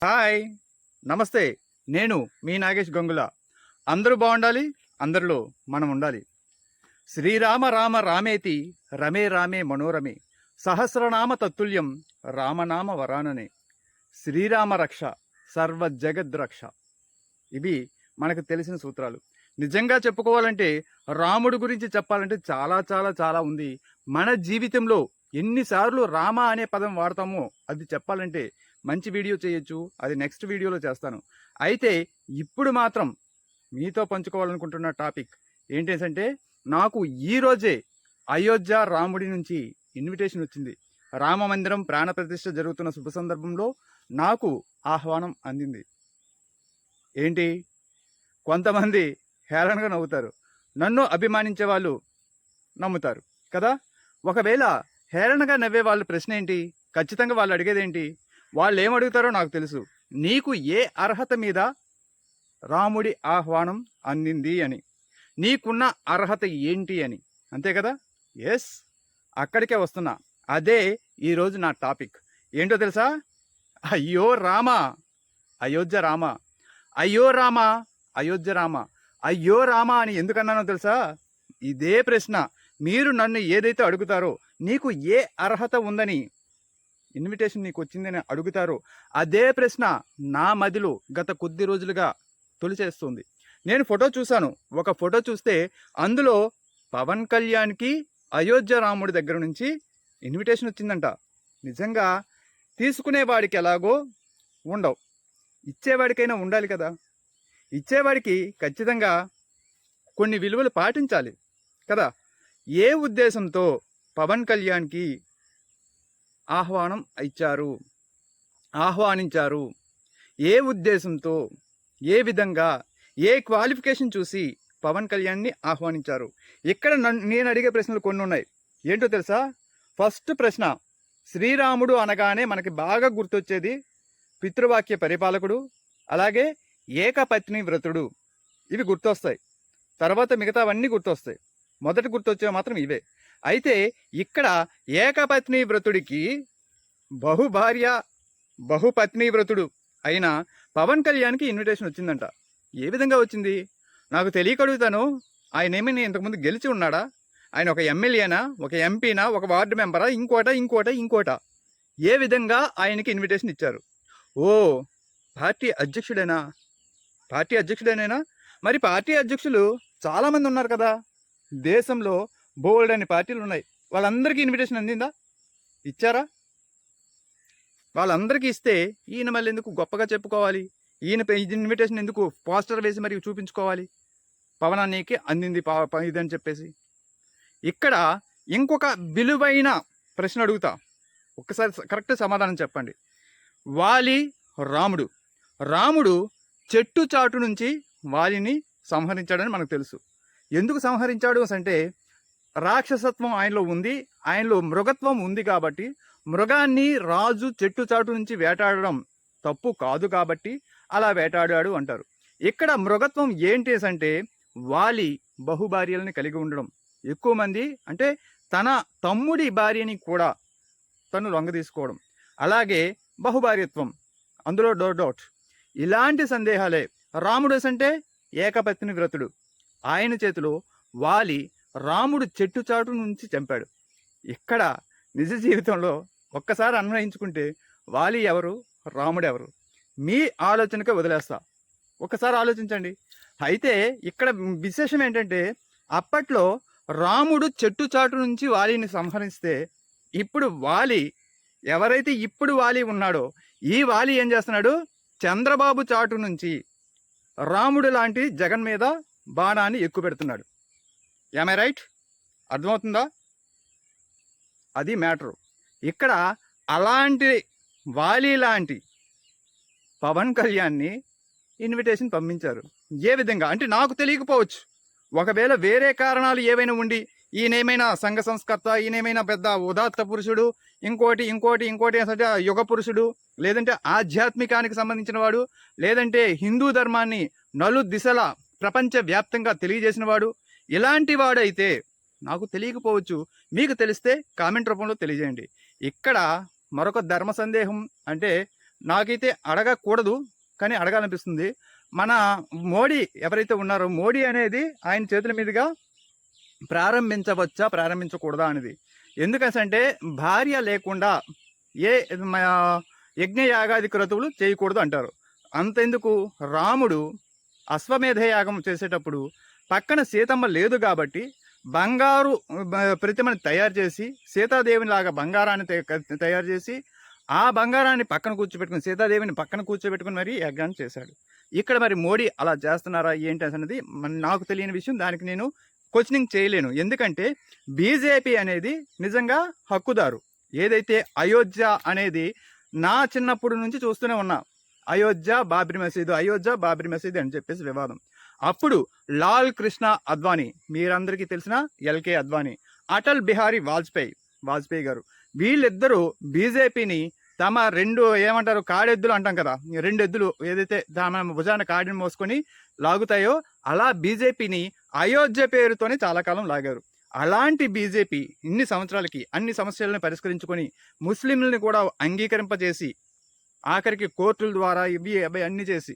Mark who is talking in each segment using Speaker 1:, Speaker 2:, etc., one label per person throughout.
Speaker 1: Hi, నమస్తే. నేను మీ నాగేష్ గంగుల. అందరూ బాగుండాలి, అందరిలో మనం ఉండాలి. శ్రీరామ రామ రామేతి రమే రామే మనోరమే సహస్రనామ తత్తుల్యం రామనామ వరాననే. శ్రీరామ రక్ష సర్వ జగద్రక్ష. ఇవి మనకు తెలిసిన సూత్రాలు. నిజంగా చెప్పుకోవాలంటే రాముడి గురించి చెప్పాలంటే చాలా చాలా చాలా ఉంది. మన జీవితంలో ఎన్నిసార్లు రామ అనే పదం వాడతామో అది చెప్పాలంటే మంచి వీడియో చేయొచ్చు, అది నెక్స్ట్ వీడియోలో చేస్తాను. అయితే ఇప్పుడు మాత్రం మీతో పంచుకోవాలనుకుంటున్న టాపిక్ ఏంటంటే, నాకు ఈరోజే అయోధ్య రాముడి నుంచి ఇన్విటేషన్ వచ్చింది. రామ మందిరం ప్రాణప్రతిష్ఠ జరుగుతున్న శుభ సందర్భంలో నాకు ఆహ్వానం అందింది. ఏంటి, కొంతమంది హేళనగా నవ్వుతారు, నన్ను అభిమానించే వాళ్ళు నమ్ముతారు కదా. ఒకవేళ హేళనగా నవ్వే వాళ్ళ ప్రశ్న ఏంటి, ఖచ్చితంగా వాళ్ళు అడిగేది ఏంటి, వాళ్ళు ఏమడుగుతారో నాకు తెలుసు. నీకు ఏ అర్హత మీద రాముడి ఆహ్వానం అందింది అని, నీకున్న అర్హత ఏంటి అని, అంతే కదా. ఎస్, అక్కడికే వస్తున్నా. అదే ఈరోజు నా టాపిక్. ఏంటో తెలుసా? అయ్యో రామ అయోధ్య రామ, అయ్యో రామ అయోధ్య రామ, అయ్యో రామ అని ఎందుకన్నానో తెలుసా? ఇదే ప్రశ్న మీరు నన్ను ఏదైతే అడుగుతారో, నీకు ఏ అర్హత ఉందని, ఇన్విటేషన్ నీకు వచ్చిందని అడుగుతారో, అదే ప్రశ్న నా మదిలో గత కొద్ది రోజులుగా తొలిచేస్తుంది. నేను ఫోటో చూశాను. ఒక ఫోటో చూస్తే అందులో పవన్ కళ్యాణ్కి అయోధ్య రాముడి దగ్గర నుంచి ఇన్విటేషన్ వచ్చిందంట. నిజంగా తీసుకునేవాడికి ఎలాగో ఉండవు, ఇచ్చేవాడికైనా ఉండాలి కదా. ఇచ్చేవాడికి ఖచ్చితంగా కొన్ని విలువలు పాటించాలి కదా. ఏ ఉద్దేశంతో పవన్ కళ్యాణ్కి ఆహ్వానించారు, ఏ ఉద్దేశంతో, ఏ విధంగా, ఏ క్వాలిఫికేషన్ చూసి పవన్ కళ్యాణ్ని ఆహ్వానించారు? ఇక్కడ నేను అడిగే ప్రశ్నలు కొన్ని ఉన్నాయి. ఏంటో తెలుసా? ఫస్ట్ ప్రశ్న, శ్రీరాముడు అనగానే మనకి బాగా గుర్తొచ్చేది పితృవాక్య పరిపాలకుడు, అలాగే ఏకపత్ని వ్రతుడు. ఇవి గుర్తొస్తాయి. తర్వాత మిగతావన్నీ గుర్తొస్తాయి. మొదటి గుర్తొచ్చేవి మాత్రం ఇవే. అయితే ఇక్కడ ఏకపత్ని వ్రతుడికి బహుపత్ని వ్రతుడు అయిన పవన్ కళ్యాణ్కి ఇన్విటేషన్ వచ్చిందంట. ఏ విధంగా వచ్చింది నాకు తెలియక అడుగుతాను. ఆయన ఏమైనా ఇంతకుముందు గెలిచి ఉన్నాడా? ఆయన ఒక ఎమ్మెల్యేనా, ఒక ఎంపీనా, ఒక వార్డు మెంబరా, ఇంకోట? ఏ విధంగా ఆయనకి ఇన్విటేషన్ ఇచ్చారు? ఓ, పార్టీ అధ్యక్షుడేనా? మరి పార్టీ అధ్యక్షులు చాలామంది ఉన్నారు కదా. దేశంలో బోల్డ్ అని పార్టీలు ఉన్నాయి. వాళ్ళందరికీ ఇన్విటేషన్ అందిందా? ఇచ్చారా? వాళ్ళందరికీ ఇస్తే ఈయన మళ్ళీ ఎందుకు గొప్పగా చెప్పుకోవాలి? ఈయన ఇన్విటేషన్ ఎందుకు పోస్టర్ వేసి మరి చూపించుకోవాలి? పవనానికి అందింది ఇదని చెప్పేసి. ఇక్కడ ఇంకొక విలువైన ప్రశ్న అడుగుతా, ఒక్కసారి కరెక్ట్ సమాధానం చెప్పండి. రాముడు చెట్టు చాటు నుంచి వాలిని సంహరించాడని మనకు తెలుసు. ఎందుకు సంహరించాడు అంటే, రాక్షసత్వం ఆయనలో ఉంది, ఆయనలో మృగత్వం ఉంది కాబట్టి, మృగాన్ని రాజు చెట్టు చాటు నుంచి వేటాడడం తప్పు కాదు కాబట్టి అలా వేటాడాడు అంటారు. ఇక్కడ మృగత్వం ఏంటి అంటే, వాలి బహుభార్యలని కలిగి ఉండడం, ఎక్కువ మంది అంటే తన తమ్ముడి భార్యని కూడా తను లొంగ తీసుకోవడం, అలాగే బహుభార్యత్వం, అందులో డౌట్. ఇలాంటి సందేహాలే. రాముడు అంటే ఏకపత్ని వ్రతుడు. ఆయన చేతిలో వాలి రాముడు చెట్టు చాటు నుంచి చంపాడు. ఇక్కడ నిజ జీవితంలో ఒక్కసారి అన్వయించుకుంటే వాలి ఎవరు, రాముడు ఎవరు? మీ ఆలోచనకే వదిలేస్తా, ఒక్కసారి ఆలోచించండి. అయితే ఇక్కడ విశేషం ఏంటంటే, అప్పట్లో రాముడు చెట్టు చాటు నుంచి వాలిని సంహరిస్తే, ఇప్పుడు ఎవరైతే వాలి ఉన్నాడో, ఈ వాలి ఏం చేస్తున్నాడు? చంద్రబాబు చాటు నుంచి రాముడు లాంటి జగన్ మీద బాణాన్ని ఎక్కుపెడుతున్నాడు. Am I right? అర్థమవుతుందా? అది మ్యాటరు. ఇక్కడ అలాంటి వాలి లాంటి పవన్ కళ్యాణ్ని ఇన్విటేషన్ పంపించారు. ఏ విధంగా అంటే నాకు తెలియకపోవచ్చు. ఒకవేళ వేరే కారణాలు ఏవైనా ఉండి, ఈయనేమైనా సంఘ సంస్కర్త, ఈయనేమైనా పెద్ద ఉదాత్త పురుషుడు, ఇంకోటి అంటే యుగ పురుషుడు, లేదంటే ఆధ్యాత్మికానికి సంబంధించిన వాడు, లేదంటే హిందూ ధర్మాన్ని నలుదిశలా ప్రపంచ వ్యాప్తంగా తెలియజేసిన వాడు, ఇలాంటి వాడైతే నాకు తెలియకపోవచ్చు. మీకు తెలిస్తే కామెంట్ రూపంలో తెలియజేయండి. ఇక్కడ మరొక ధర్మ సందేహం అంటే, నాకైతే అడగకూడదు, కానీ అడగాలనిపిస్తుంది. మన మోడీ ఎవరైతే ఉన్నారో, మోడీ అనేది ఆయన చేతుల మీదుగా ప్రారంభించవచ్చా ప్రారంభించకూడదా అనేది. ఎందుకంటే భార్య లేకుండా ఏ యజ్ఞయాగాది క్రతువులు చేయకూడదు అంటారు. అంతెందుకు, రాముడు అశ్వమేధ యాగం చేసేటప్పుడు పక్కన సీతమ్మ లేదు కాబట్టి బంగారు ప్రతిమని తయారు చేసి, సీతాదేవిని లాగా బంగారాన్ని తయారు చేసి ఆ బంగారాన్ని పక్కన కూర్చోబెట్టుకుని, సీతాదేవిని పక్కన కూర్చోబెట్టుకుని మరీ యజ్ఞాన్ని చేశాడు. ఇక్కడ మరి మోడీ అలా చేస్తున్నారా ఏంటి అనేది నాకు తెలియని విషయం. దానికి నేను క్వశ్చనింగ్ చేయలేను. ఎందుకంటే బీజేపీ అనేది నిజంగా హక్కుదారు. ఏదైతే అయోధ్య అనేది నా చిన్నప్పటి నుంచి చూస్తూనే ఉన్నా, అయోధ్య బాబ్రీ మసీదు, అయోధ్య బాబ్రీ మసీదు అని చెప్పేసి వివాదం. అప్పుడు లాల్ కృష్ణ అద్వానీ, మీరందరికీ తెలిసిన ఎల్కే అద్వానీ, అటల్ బిహారీ వాజ్పేయి గారు, వీళ్ళిద్దరూ బీజేపీని తమ రెండు ఏమంటారు కాడెద్దులు అంటాం కదా, రెండు ఎద్దులు ఏదైతే తమ భుజాన కాడిని మోసుకొని లాగుతాయో అలా బీజేపీని అయోధ్య పేరుతోనే చాలా కాలం లాగారు. అలాంటి బీజేపీ ఇన్ని సంవత్సరాలకి అన్ని సమస్యలను పరిష్కరించుకొని ముస్లింలని కూడా అంగీకరింపజేసి ఆఖరికి కోర్టుల ద్వారా ఇవి అవి అన్ని చేసి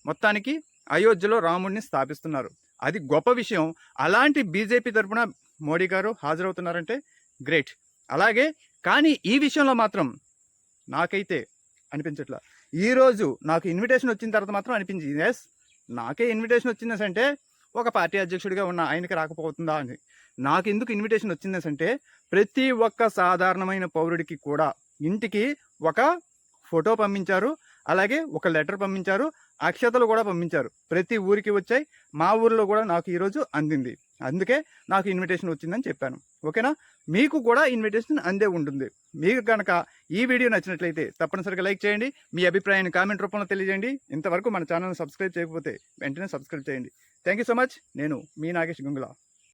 Speaker 1: మొత్తానికి అయోధ్యలో రాముడిని స్థాపిస్తున్నారు. అది గొప్ప విషయం. అలాంటి బీజేపీ తరఫున మోడీ గారు హాజరవుతున్నారంటే గ్రేట్. అలాగే కానీ ఈ విషయంలో మాత్రం నాకైతే అనిపించట్లా. ఈరోజు నాకు ఇన్విటేషన్ వచ్చిన తర్వాత మాత్రం అనిపించింది, ఎస్ నాకే ఇన్విటేషన్ వచ్చిందంటే ఒక పార్టీ అధ్యక్షుడిగా ఉన్న ఆయనకి రాకపోతుందా అని. నాకు ఎందుకు ఇన్విటేషన్ వచ్చిందంటే ప్రతి ఒక్క సాధారణమైన పౌరుడికి కూడా ఇంటికి ఒక ఫోటో పంపించారు, అలాగే ఒక లెటర్ పంపించారు, అక్షతలు కూడా పంపించారు. ప్రతి ఊరికి వచ్చాయి. మా ఊరిలో కూడా నాకు ఈరోజు అందింది. అందుకే నాకు ఇన్విటేషన్ వచ్చిందని చెప్పాను. ఓకేనా? మీకు కూడా ఇన్విటేషన్ అందే ఉంటుంది. మీకు కనుక ఈ వీడియో నచ్చినట్లయితే తప్పనిసరిగా లైక్ చేయండి. మీ అభిప్రాయాన్ని కామెంట్ రూపంలో తెలియజేయండి. ఇంతవరకు మన ఛానల్ని సబ్స్క్రైబ్ చేయకపోతే వెంటనే సబ్స్క్రైబ్ చేయండి. Thank you so much. నేను మీ నాగేష్ గంగుల.